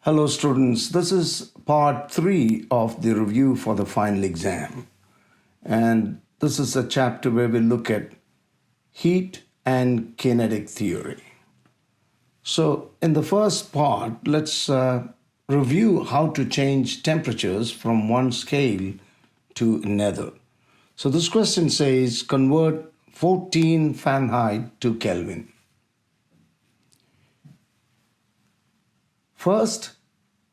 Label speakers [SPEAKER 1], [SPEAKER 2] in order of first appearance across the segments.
[SPEAKER 1] Hello students, this is part 3 of the review for the final exam, and this is a chapter where we look at heat and kinetic theory. So in the first part, let's review how to change temperatures from one scale to another. So this question says convert 14 Fahrenheit to Kelvin. First,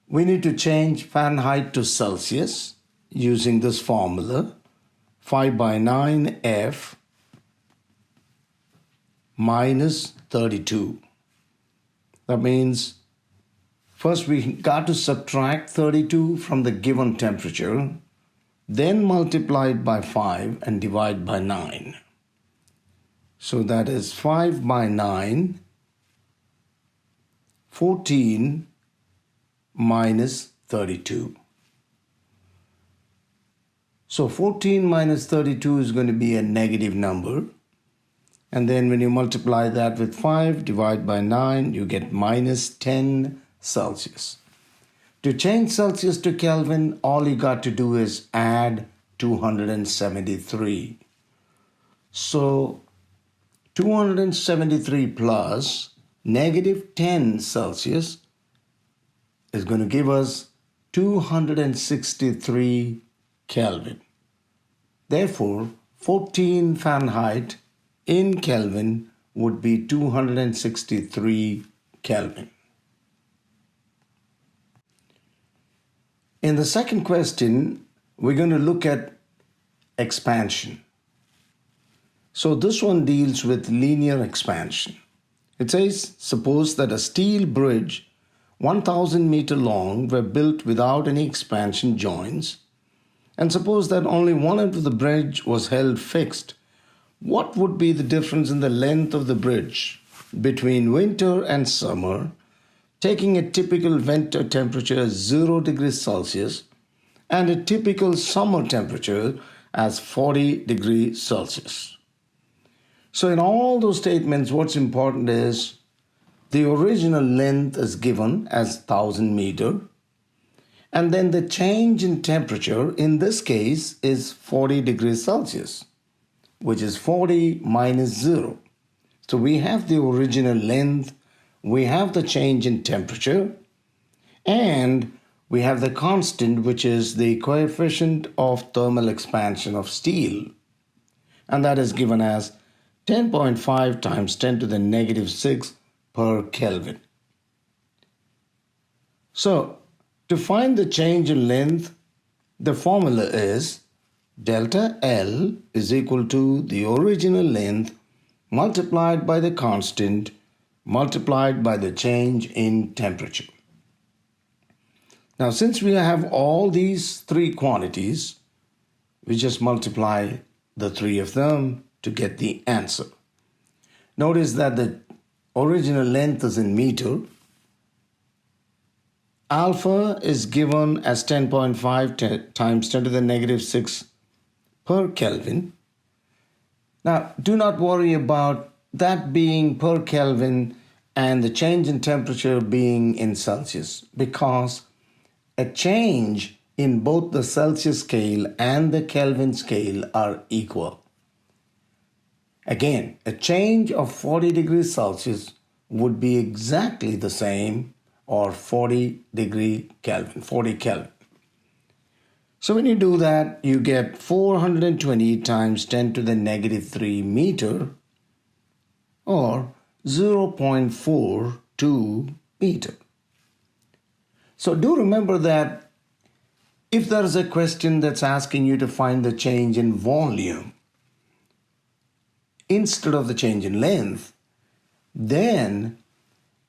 [SPEAKER 1] we need to change Fahrenheit to Celsius using this formula, 5 by 9 F minus 32. That means first we got to subtract 32 from the given temperature, then multiply it by 5 and divide by 9. So that is 5 by 9, 14 minus 32. So 14 minus 32 is going to be a negative number. And then when you multiply that with 5, divide by 9, you get minus 10 Celsius. To change Celsius to Kelvin, all you got to do is add 273. So 273 plus negative 10 Celsius is going to give us 263 Kelvin. Therefore, 14 Fahrenheit in Kelvin would be 263 Kelvin. In the second question, we're going to look at expansion. So this one deals with linear expansion. It says, suppose that a steel bridge 1,000 meter long were built without any expansion joints, and suppose that only one end of the bridge was held fixed. What would be the difference in the length of the bridge between winter and summer, taking a typical winter temperature as 0 degrees Celsius and a typical summer temperature as 40 degrees Celsius? So in all those statements, what's important is the original length is given as 1,000 meter, and then the change in temperature in this case is 40 degrees Celsius, which is 40 minus 0. So we have the original length, we have the change in temperature, and we have the constant, which is the coefficient of thermal expansion of steel, and that is given as 10.5 times 10 to the negative 6 per Kelvin. So, to find the change in length, the formula is delta L is equal to the original length multiplied by the constant multiplied by the change in temperature. Now, since we have all these three quantities, we just multiply the three of them to get the answer. Notice that the original length is in meter. Alpha is given as 10.5 times 10 to the negative 6 per Kelvin. Now, do not worry about that being per Kelvin and the change in temperature being in Celsius, because a change in both the Celsius scale and the Kelvin scale are equal. Again, a change of 40 degrees Celsius would be exactly the same, or 40 degree Kelvin, 40 Kelvin. So when you do that, you get 420 times 10 to the negative 3 meter, or 0.42 meter. So do remember that if there is a question that's asking you to find the change in volume instead of the change in length, then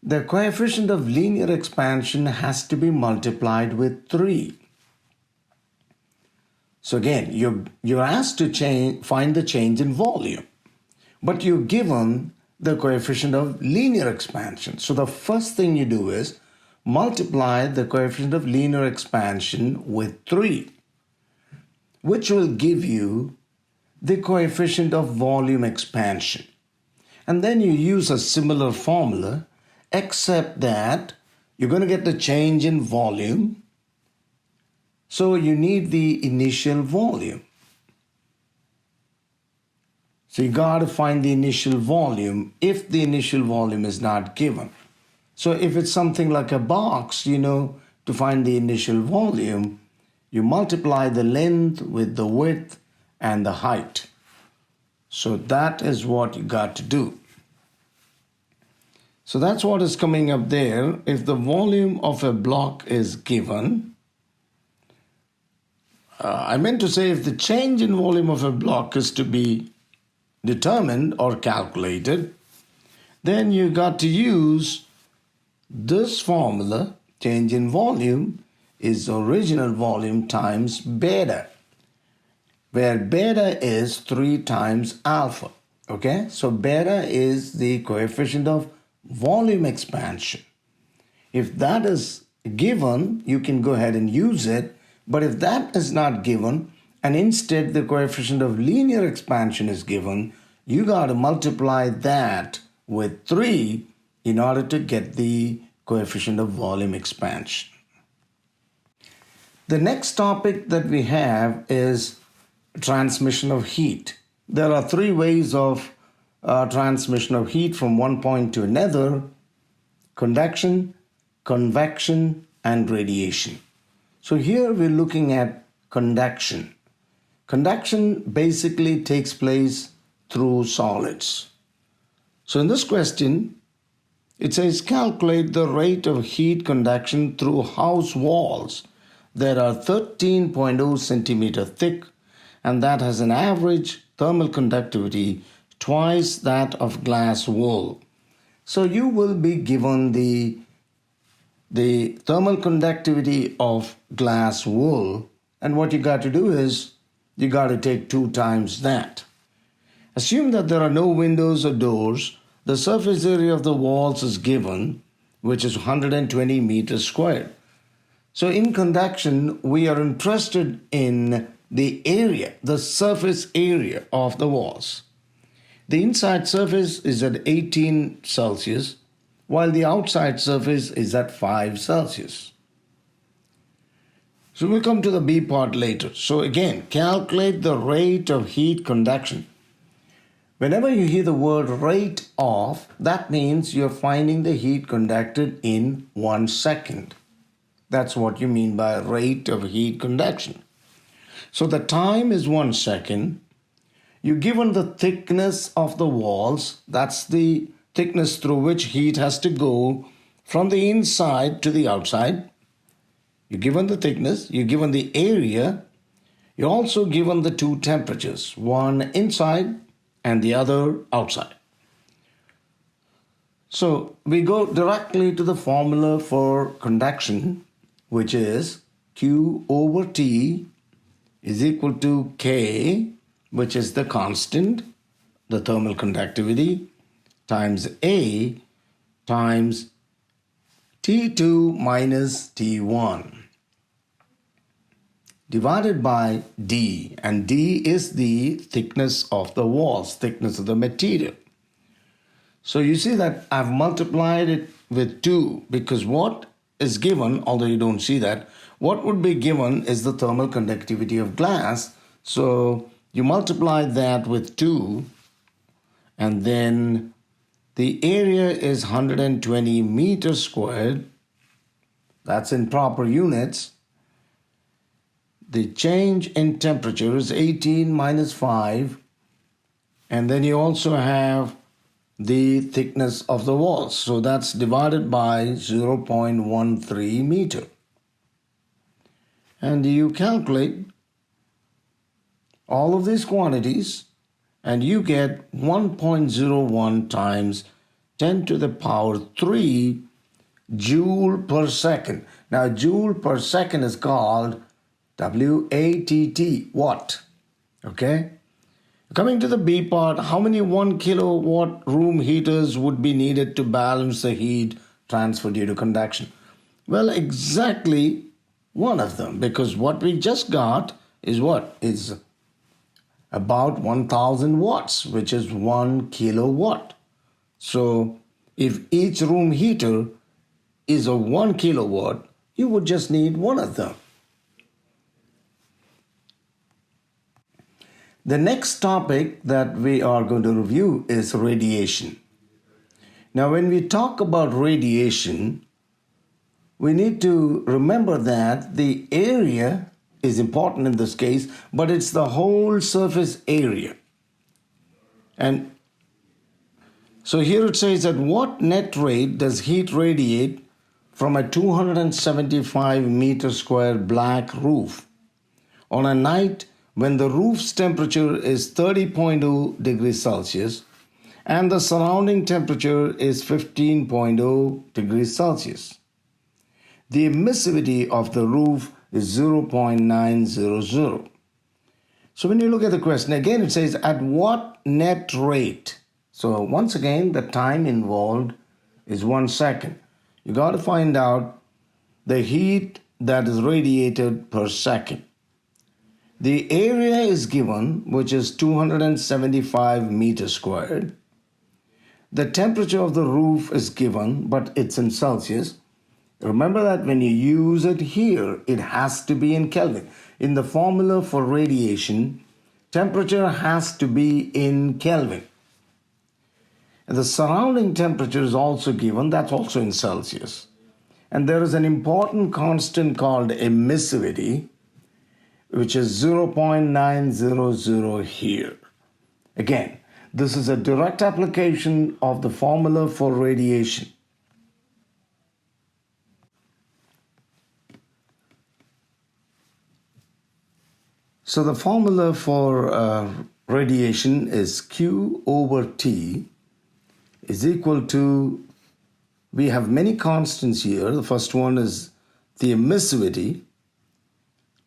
[SPEAKER 1] the coefficient of linear expansion has to be multiplied with 3. So again, you're asked to find the change in volume, but you're given the coefficient of linear expansion. So the first thing you do is multiply the coefficient of linear expansion with 3, which will give you the coefficient of volume expansion. And then you use a similar formula, except that you're going to get the change in volume. So you need the initial volume. So you got to find the initial volume if the initial volume is not given. So if it's something like a box, to find the initial volume, you multiply the length with the width and the height. So that is what you got to do. So that's what is coming up there. If the volume of a block is given, I meant to say if the change in volume of a block is to be determined or calculated, then you got to use this formula. Change in volume is original volume times beta, where beta is 3 times alpha. Okay, so beta is the coefficient of volume expansion. If that is given, you can go ahead and use it. But if that is not given, and instead the coefficient of linear expansion is given, you got to multiply that with 3 in order to get the coefficient of volume expansion. The next topic that we have is transmission of heat. There are 3 ways of transmission of heat from one point to another: conduction, convection, and radiation. So here we're looking at conduction. Conduction basically takes place through solids. So in this question, it says calculate the rate of heat conduction through house walls that are 13.0 centimeter thick and that has an average thermal conductivity twice that of glass wool. So you will be given the thermal conductivity of glass wool, and what you got to do is you got to take 2 times that. Assume that there are no windows or doors. The surface area of the walls is given, which is 120 meters squared. So in conduction, we are interested in the area, the surface area of the walls. The inside surface is at 18 Celsius, while the outside surface is at 5 Celsius. So we'll come to the B part later. So again, calculate the rate of heat conduction. Whenever you hear the word rate of, that means you're finding the heat conducted in 1 second. That's what you mean by rate of heat conduction. So the time is 1 second. You're given the thickness of the walls. That's the thickness through which heat has to go from the inside to the outside. You're given the thickness, you're given the area, you're also given the 2 temperatures, one inside and the other outside. So we go directly to the formula for conduction, which is Q over T is equal to K, which is the constant, the thermal conductivity, times A times T2 minus T1 divided by D, and D is the thickness of the walls, thickness of the material. So you see that I've multiplied it with 2 because what is given, although you don't see that, what would be given is the thermal conductivity of glass. So you multiply that with 2 and then the area is 120 meters squared. That's in proper units. The change in temperature is 18 minus 5. And then you also have the thickness of the walls. So that's divided by 0.13 meter. And you calculate all of these quantities and you get 1.01 times 10 to the power 3 joule per second. Now joule per second is called WATT, watt. Okay? Coming to the B part, how many 1 kilowatt room heaters would be needed to balance the heat transfer due to conduction? Well, exactly one of them, because what we just got is what? Is about 1000 watts, which is 1 kilowatt. So if each room heater is of 1 kilowatt, you would just need one of them. The next topic that we are going to review is radiation. Now, when we talk about radiation, we need to remember that the area is important in this case, but it's the whole surface area. And so here it says at what net rate does heat radiate from a 275 meter square black roof on a night when the roof's temperature is 30.0 degrees Celsius and the surrounding temperature is 15.0 degrees Celsius. The emissivity of the roof is 0.900. So when you look at the question, again it says at what net rate? So once again, the time involved is 1 second. You got to find out the heat that is radiated per second. The area is given, which is 275 meters squared. The temperature of the roof is given, but it's in Celsius. Remember that when you use it here, it has to be in Kelvin. In the formula for radiation, temperature has to be in Kelvin. And the surrounding temperature is also given, that's also in Celsius. And there is an important constant called emissivity, which is 0.900 here. Again, this is a direct application of the formula for radiation. So the formula for radiation is Q over T is equal to, we have many constants here. The first one is the emissivity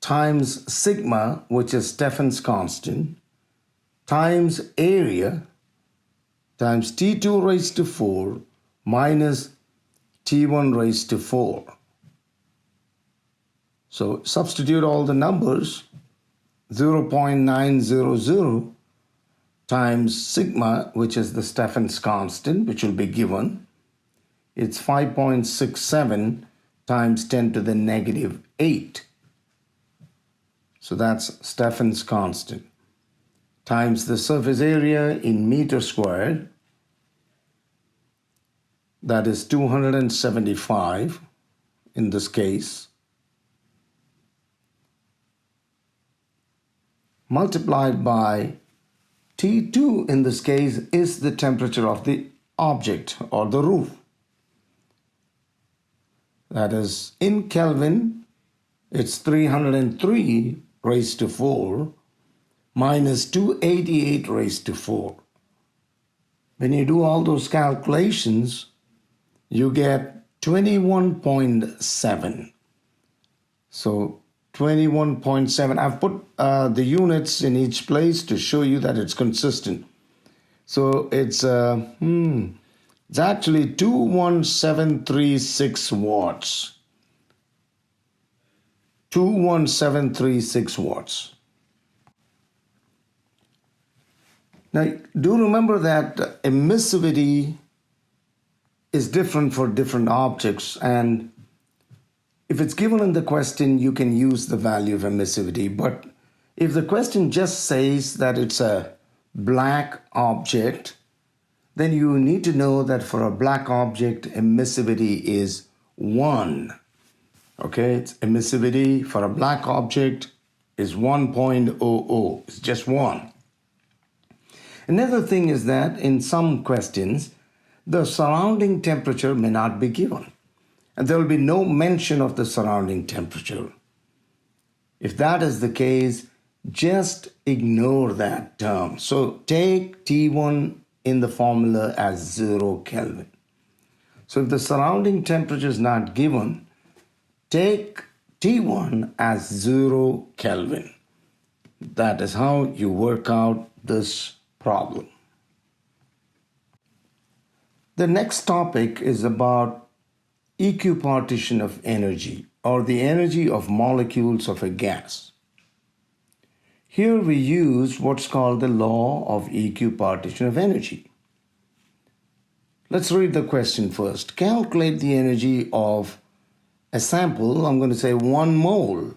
[SPEAKER 1] times sigma, which is Stephan's constant, times area times T2 raised to 4 minus T1 raised to 4. So substitute all the numbers. 0.900 times sigma, which is the Stephan's constant, which will be given. It's 5.67 times 10 to the negative 8. So that's Stephan's constant. Times the surface area in meters squared. That is 275 in this case. Multiplied by T2 in this case is the temperature of the object or the roof. That is in Kelvin, it's 303 raised to 4 minus 288 raised to 4. When you do all those calculations, you get 21.7. So 21.7. I've put the units in each place to show you that it's consistent. So it's actually 21736 watts. 21736 watts. Now, do remember that emissivity is different for different objects, and if it's given in the question, you can use the value of emissivity. But if the question just says that it's a black object, then you need to know that for a black object, emissivity is 1. Okay, it's emissivity for a black object is 1.00. It's just 1. Another thing is that in some questions, the surrounding temperature may not be given. And there will be no mention of the surrounding temperature. If that is the case, just ignore that term. So take T1 in the formula as 0 Kelvin. So if the surrounding temperature is not given, take T1 as 0 Kelvin. That is how you work out this problem. The next topic is about equipartition of energy, or the energy of molecules of a gas. Here we use what's called the law of equipartition of energy. Let's read the question first. Calculate the energy of a sample, I'm going to say 1 mole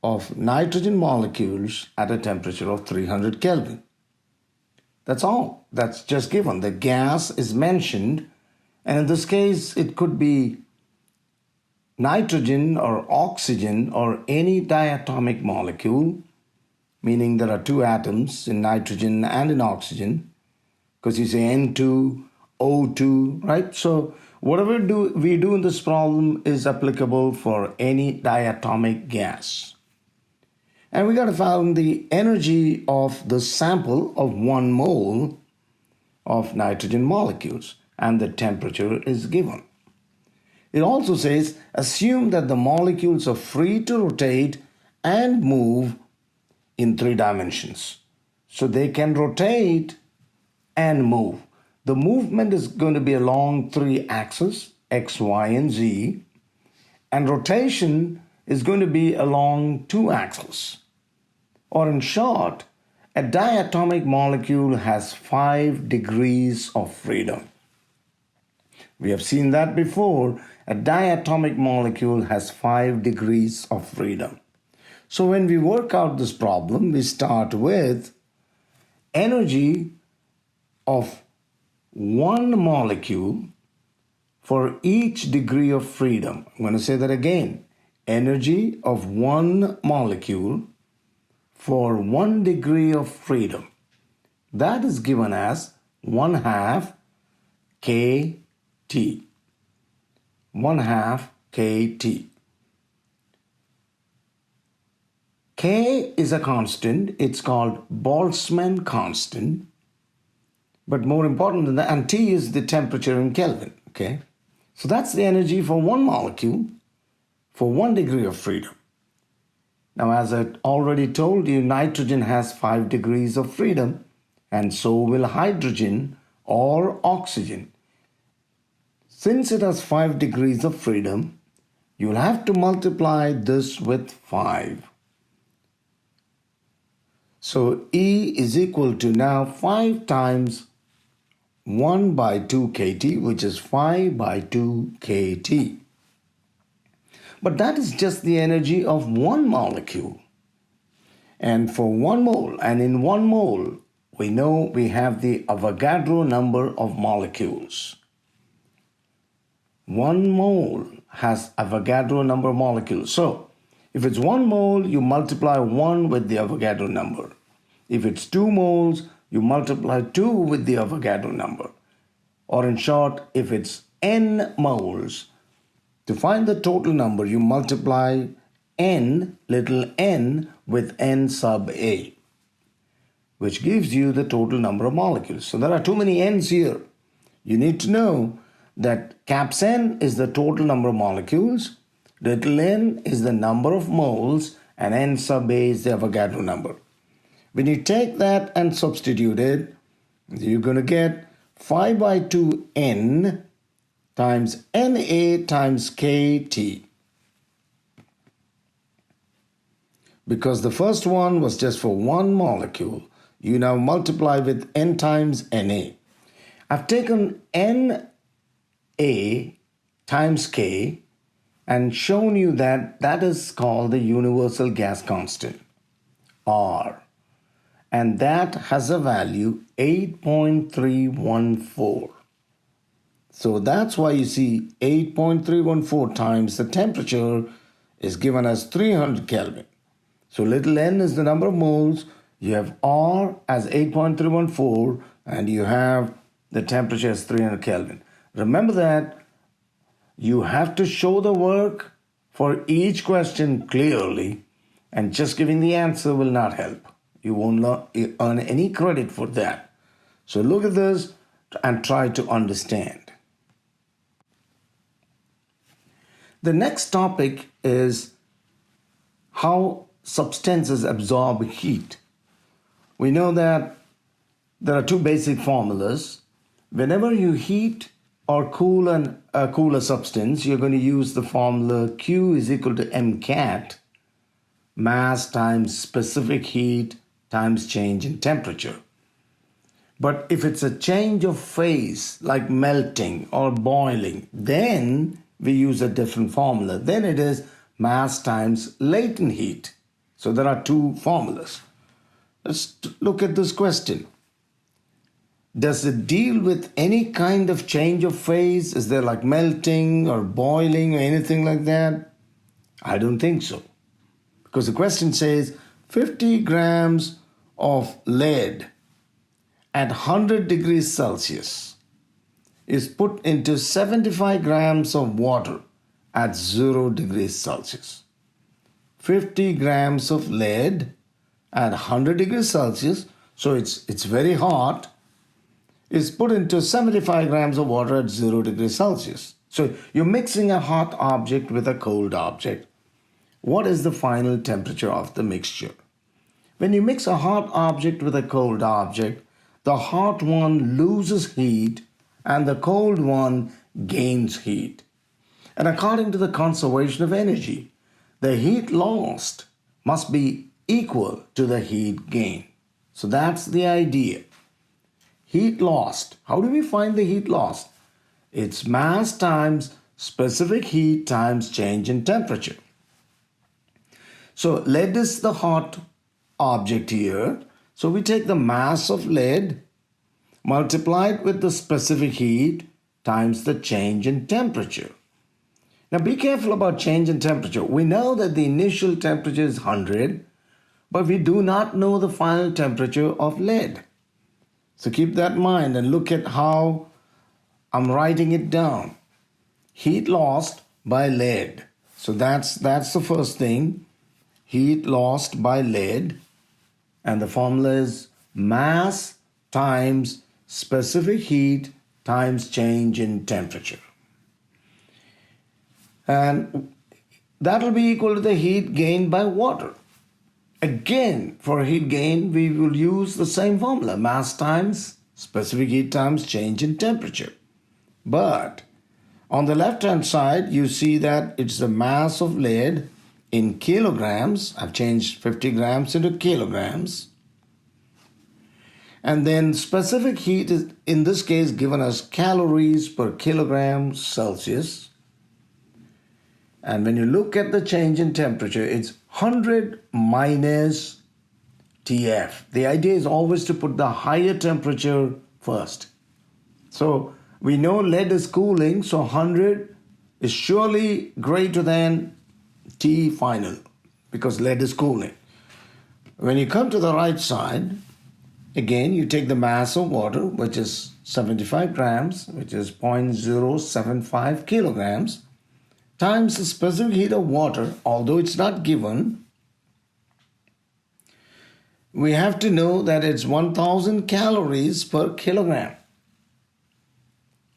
[SPEAKER 1] of nitrogen molecules at a temperature of 300 Kelvin. That's all. That's just given. The gas is mentioned, and in this case, it could be nitrogen or oxygen or any diatomic molecule, meaning there are 2 atoms in nitrogen and in oxygen, because you say N2, O2, right? So whatever we do in this problem is applicable for any diatomic gas. And we got to find the energy of the sample of 1 mole of nitrogen molecules, and the temperature is given. It also says, assume that the molecules are free to rotate and move in 3 dimensions. So they can rotate and move. The movement is going to be along 3 axes, X, Y, and Z, and rotation is going to be along 2 axes. Or in short, a diatomic molecule has 5 degrees of freedom. We have seen that before. A diatomic molecule has 5 degrees of freedom. So when we work out this problem, we start with energy of 1 molecule for each degree of freedom. I'm going to say that again. Energy of 1 molecule for 1 degree of freedom. That is given as 1/2 kT. 1/2 kT. K is a constant. It's called Boltzmann constant. But more important than that, and T is the temperature in Kelvin. Okay? So that's the energy for 1 molecule for 1 degree of freedom. Now, as I already told you, nitrogen has 5 degrees of freedom, and so will hydrogen or oxygen. Since it has 5 degrees of freedom, you'll have to multiply this with 5. So E is equal to now 5 times 1/2 kT, which is 5/2 kT. But that is just the energy of 1 molecule. And for 1 mole, and in 1 mole, we know we have the Avogadro number of molecules. 1 mole has Avogadro number of molecules. So, if it's 1 mole, you multiply 1 with the Avogadro number. If it's 2 moles, you multiply 2 with the Avogadro number. Or in short, if it's n moles, to find the total number, you multiply n, little n, with n sub A, which gives you the total number of molecules. So there are too many n's here. You need to know that caps N is the total number of molecules, little n is the number of moles, and n sub A is the Avogadro number. When you take that and substitute it, you're going to get 5/2 n times Na times kT. Because the first one was just for 1 molecule, you now multiply with n times Na. I've taken Na times K and shown you that that is called the universal gas constant, R. And that has a value 8.314. So that's why you see 8.314 times the temperature is given as 300 Kelvin. So little n is the number of moles, you have R as 8.314, and you have the temperature as 300 Kelvin. Remember that you have to show the work for each question clearly, and just giving the answer will not help. You won't earn any credit for that. So look at this and try to understand. The next topic is how substances absorb heat. We know that there are 2 basic formulas. Whenever you heat or cool a substance, you're going to use the formula Q is equal to MCAT, mass times specific heat times change in temperature. But if it's a change of phase, like melting or boiling, then we use a different formula. Then it is mass times latent heat. So there are two formulas. Let's look at this question. Does it deal with any kind of change of phase? Is there like melting or boiling or anything like that? I don't think so. Because the question says 50 grams of lead at 100 degrees Celsius is put into 75 grams of water at 0 degrees Celsius. 50 grams of lead at 100 degrees Celsius, so it's very hot, is put into 75 grams of water at 0 degrees Celsius. So you're mixing a hot object with a cold object. What is the final temperature of the mixture? When you mix a hot object with a cold object, the hot one loses heat and the cold one gains heat. And according to the conservation of energy, the heat lost must be equal to the heat gain. So that's the idea. Heat lost. How do we find the heat lost? It's mass times specific heat times change in temperature. So lead is the hot object here. So we take the mass of lead multiplied with the specific heat times the change in temperature. Now be careful about change in temperature. We know that the initial temperature is 100, but we do not know the final temperature of lead. So keep that in mind and look at how I'm writing it down. Heat lost by lead. So that's the first thing. Heat lost by lead. And the formula is mass times specific heat times change in temperature. And that will be equal to the heat gained by water. Again, for heat gain, we will use the same formula, mass times specific heat times change in temperature. But on the left-hand side, you see that it's the mass of lead in kilograms. I've changed 50 grams into kilograms. And then specific heat is, in this case, given as calories per kilogram Celsius. And when you look at the change in temperature, it's 100 minus TF. The idea is always to put the higher temperature first. So we know lead is cooling, so 100 is surely greater than T final because lead is cooling. When you come to the right side, again, you take the mass of water, which is 75 grams, which is 0.075 kilograms, times the specific heat of water, although it's not given. We have to know that it's 1000 calories per kilogram.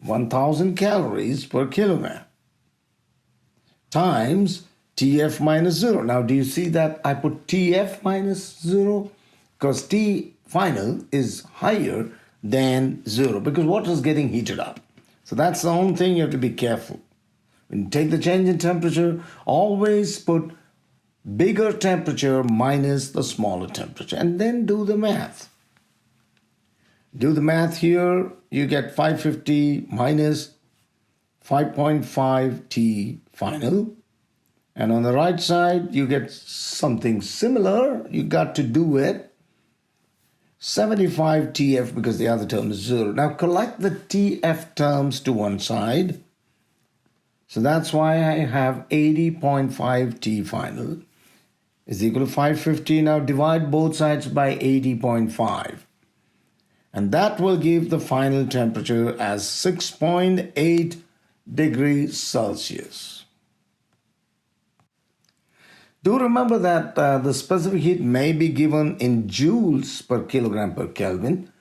[SPEAKER 1] 1000 calories per kilogram times TF minus 0. Now, do you see that I put TF minus 0? Because T final is higher than 0 because water is getting heated up. So that's the only thing you have to be careful. When you take the change in temperature, always put bigger temperature minus the smaller temperature and then do the math. Do the math here, you get 550 minus 5.5 T final. And on the right side, you get something similar. You got to do it. 75 TF because the other term is 0. Now collect the TF terms to one side. So that's why I have 80.5 T final is equal to 550. Now divide both sides by 80.5. And that will give the final temperature as 6.8 degrees Celsius. Do remember that the specific heat may be given in joules per kilogram per Kelvin,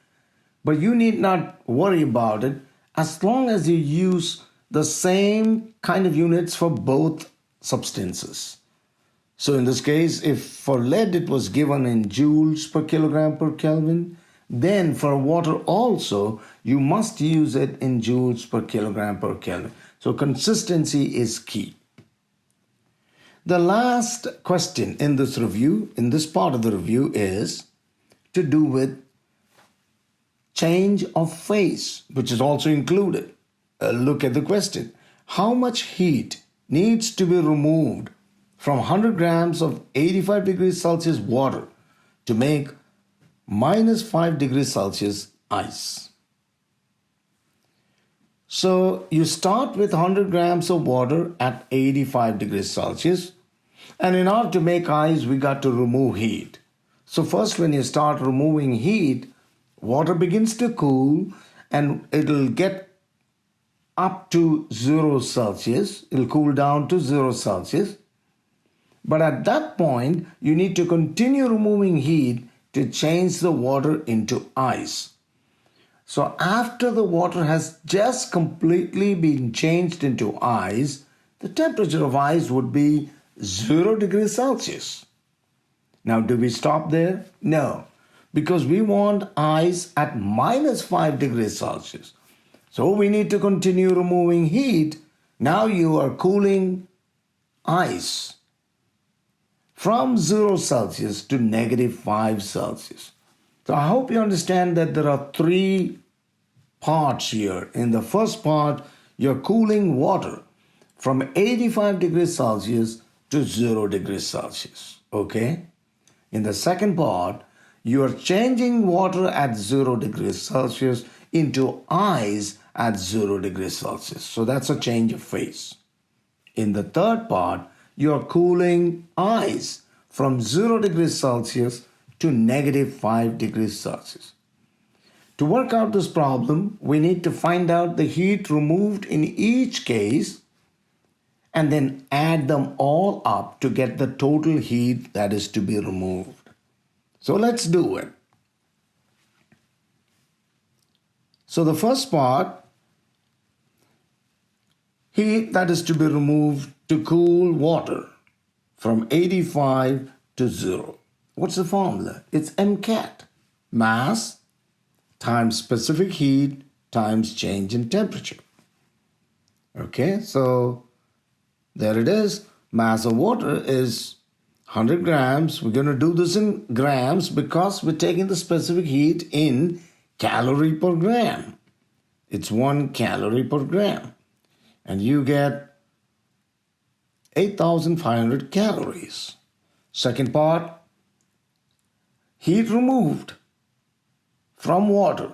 [SPEAKER 1] but you need not worry about it as long as you use the same kind of units for both substances. So in this case, if for lead it was given in joules per kilogram per Kelvin, then for water also, you must use it in joules per kilogram per Kelvin. So consistency is key. The last question in this review, in this part of the review, is to do with change of phase, which is also included. Look at the question. How much heat needs to be removed from 100 grams of 85 degrees Celsius water to make minus 5 degrees Celsius ice? So you start with 100 grams of water at 85 degrees Celsius. And in order to make ice, we got to remove heat. So first, when you start removing heat, water begins to cool and it'll get up to 0 Celsius. It'll cool down to 0 Celsius. But at that point, you need to continue removing heat to change the water into ice. So after the water has just completely been changed into ice, the temperature of ice would be 0 degrees Celsius. Now, do we stop there? No, because we want ice at minus 5 degrees Celsius. So we need to continue removing heat. Now you are cooling ice from 0 Celsius to negative 5 Celsius. So I hope you understand that there are 3 parts here. In the first part, you're cooling water from 85 degrees Celsius to 0 degrees Celsius. Okay? In the second part, you are changing water at 0 degrees Celsius into ice at 0 degrees Celsius. So that's a change of phase. In the third part, you are cooling ice from 0 degrees Celsius to negative 5 degrees Celsius. To work out this problem, we need to find out the heat removed in each case and then add them all up to get the total heat that is to be removed. So let's do it. So the first part, heat that is to be removed to cool water from 85 to 0. What's the formula? It's MCAT, mass times specific heat times change in temperature. Okay, so there it is. Mass of water is 100 grams. We're going to do this in grams because we're taking the specific heat in calorie per gram. It's 1 calorie per gram. And you get 8,500 calories. Second part, heat removed from water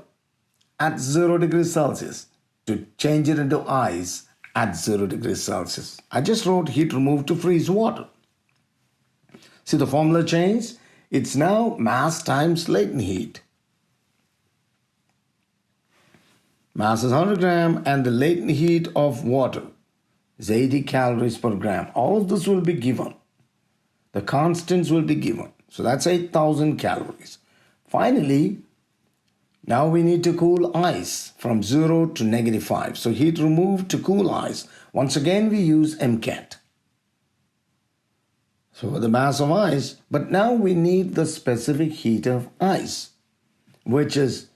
[SPEAKER 1] at 0 degrees Celsius to change it into ice at 0 degrees Celsius. I just wrote heat removed to freeze water. See the formula changed? It's now mass times latent heat. Mass is 100 grams and the latent heat of water is 80 calories per gram. All of this will be given. The constants will be given. So that's 8,000 calories. Finally, now we need to cool ice from 0 to negative 5. So heat removed to cool ice. Once again, we use MCAT. So the mass of ice, but now we need the specific heat of ice, which is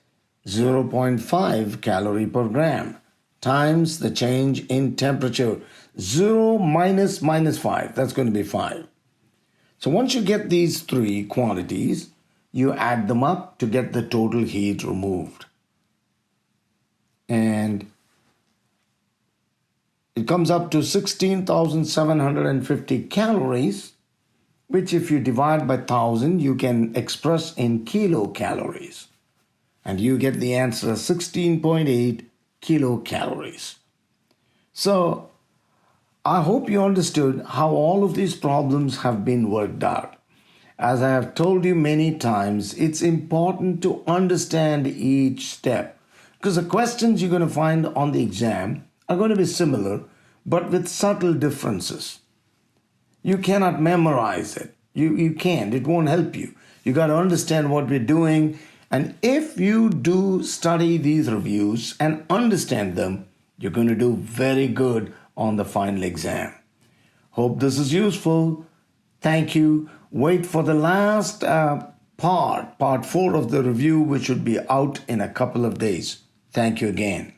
[SPEAKER 1] 0.5 calorie per gram times the change in temperature. 0 minus 5, that's going to be 5. So once you get these 3 quantities, you add them up to get the total heat removed. And it comes up to 16,750 calories, which if you divide by 1,000, you can express in kilocalories. And you get the answer 16.8 kilocalories. So I hope you understood how all of these problems have been worked out. As I have told you many times, it's important to understand each step because the questions you're going to find on the exam are going to be similar but with subtle differences. You cannot memorize it. You can't. It won't help you. You got to understand what we're doing. And if you do study these reviews and understand them, you're going to do very good on the final exam. Hope this is useful. Thank you. Wait for the last part 4 of the review, which should be out in a couple of days. Thank you again.